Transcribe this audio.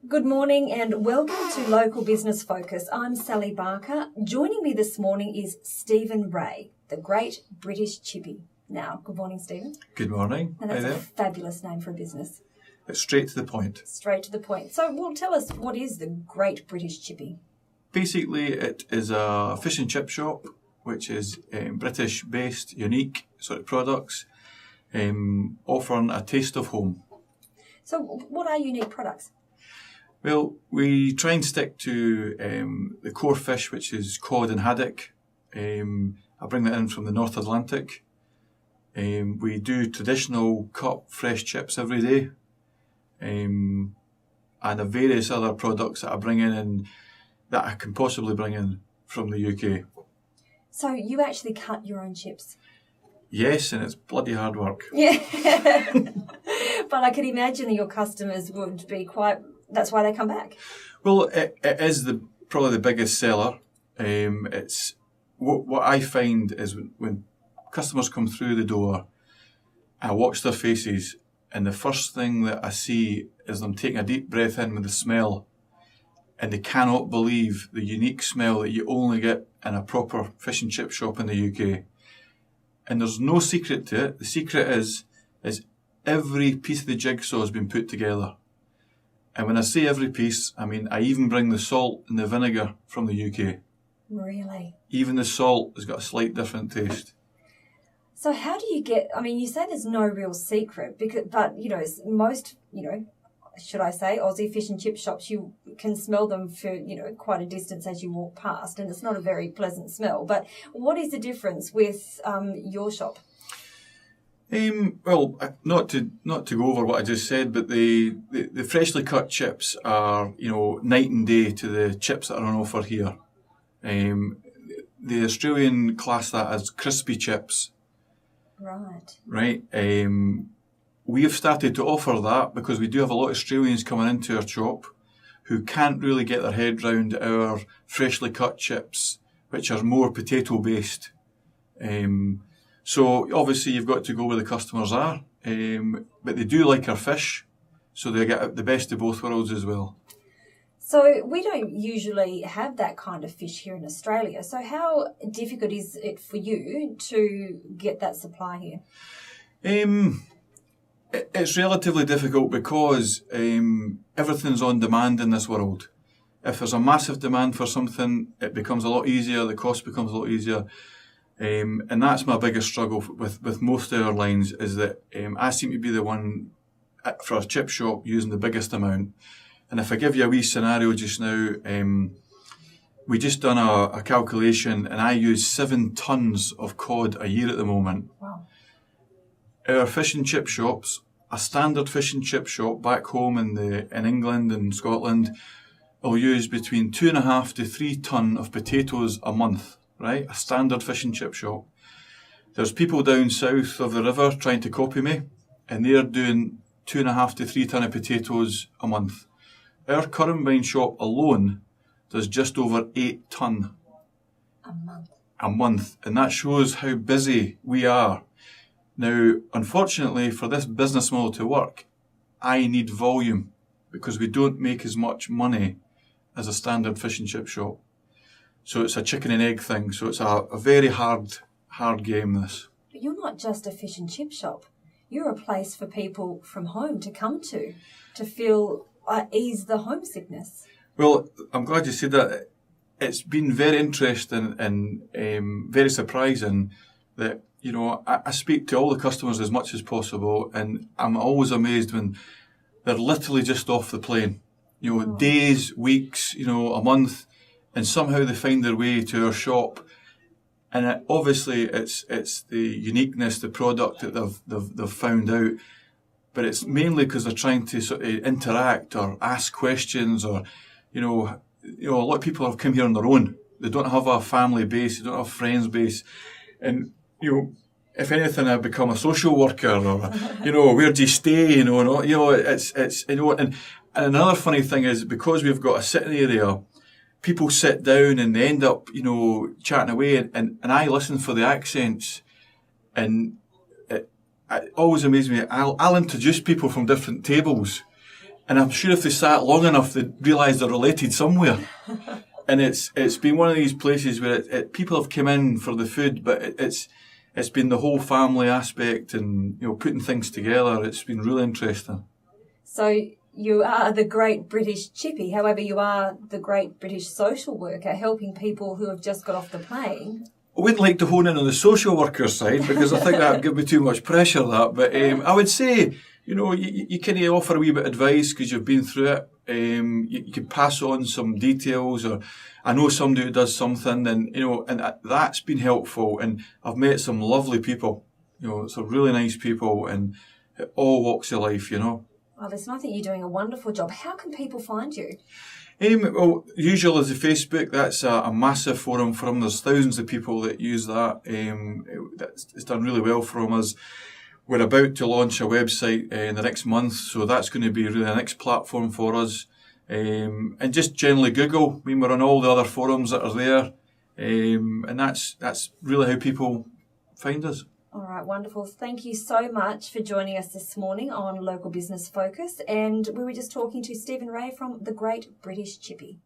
Good morning and welcome to Local Business Focus. I'm Sally Barker. Joining me this morning is Stephen Ray, the great British Chippy. Now, good morning, Stephen. Good morning. And that's a fabulous name for a business. It's straight to the point. Straight to the point. So, well, tell us, what is the great British Chippy? Basically, it is a fish and chip shop, which is British-based, unique sort of products, offering a taste of home. So, what are unique products? Well, we try and stick to the core fish, which is cod and haddock. I bring that in from the North Atlantic. We do traditional cut fresh chips every day. And the various other products that I bring in and that I can possibly bring in from the UK. So you actually cut your own chips? Yes, and it's bloody hard work. Yeah. But I can imagine that your customers would be quite... That's why they come back. Well, it is probably the biggest seller. It's what I find is when customers come through the door, I watch their faces, and the first thing that I see is them taking a deep breath in with the smell, and they cannot believe the unique smell that you only get in a proper fish and chip shop in the UK. And there's no secret to it. The secret is every piece of the jigsaw has been put together. And when I say every piece, I mean I even bring the salt and the vinegar from the UK. Really? Even the salt has got a slight different taste. So how do you get, I mean, you say there's no real secret, but, you know, most, should I say, Aussie fish and chip shops, you can smell them for, quite a distance as you walk past, and it's not a very pleasant smell. But what is the difference with your shop? Well, not to go over what I just said, but the freshly cut chips are, night and day to the chips that are on offer here. The Australian class that as crispy chips. Right. Right. We have started to offer that because we do have a lot of Australians coming into our shop who can't really get their head round our freshly cut chips, which are more potato based. So obviously you've got to go where the customers are, but they do like our fish, so they get the best of both worlds as well. So we don't usually have that kind of fish here in Australia. So how difficult is it for you to get that supply here? It's relatively difficult because everything's on demand in this world. If there's a massive demand for something, it becomes a lot easier, the cost becomes a lot easier. And that's my biggest struggle with most airlines is that I seem to be the one for a chip shop using the biggest amount. And if I give you a wee scenario just now, we just done a calculation and I use 7 tons of cod a year at the moment. Wow. Our fish and chip shops, a standard fish and chip shop back home in England and Scotland, will use between 2.5 to 3 ton of potatoes a month. Right, a standard fish and chip shop. There's people down south of the river trying to copy me, and they're doing 2.5 to 3 ton of potatoes a month. Our Currambine shop alone does just over 8 ton a month, and that shows how busy we are. Now, unfortunately, for this business model to work, I need volume because we don't make as much money as a standard fish and chip shop. So it's a chicken and egg thing. So it's a very hard game, this. But you're not just a fish and chip shop. You're a place for people from home to come to feel ease the homesickness. Well, I'm glad you said that. It's been very interesting and very surprising that, I speak to all the customers as much as possible, and I'm always amazed when they're literally just off the plane. Days, weeks, a month. And somehow they find their way to our shop, and obviously it's the uniqueness, the product that they've found out. But it's mainly because they're trying to sort of interact or ask questions, or a lot of people have come here on their own. They don't have a family base, they don't have a friends base, and if anything, I've become a social worker, or where do you stay? And another funny thing is because we've got a sitting area. People sit down and they end up, chatting away, and I listen for the accents, and it always amazes me. I'll introduce people from different tables, And I'm sure if they sat long enough, they'd realise they're related somewhere. And it's been one of these places where people have come in for the food, but it's been the whole family aspect and, you know, putting things together. It's been really interesting. So you are the great British Chippy. However, you are the great British social worker, helping people who have just got off the plane. I wouldn't like to hone in on the social worker side because I think that would give me too much pressure, that. But I would say, you know, you can offer a wee bit of advice because you've been through it. You can pass on some details, or I know somebody who does something, and, you know, and that's been helpful. And I've met some lovely people, you know, some really nice people, and all walks of life, you know. Oh, listen, I think you're doing a wonderful job. How can people find you? Well, usual is the Facebook. That's a massive forum for them. There's thousands of people that use that. It's done really well for us. We're about to launch a website in the next month, so that's going to be really the next platform for us. And just generally Google. I mean, we're on all the other forums that are there, and that's really how people find us. All right, wonderful. Thank you so much for joining us this morning on Local Business Focus. And we were just talking to Stephen Ray from the Great British Chippy.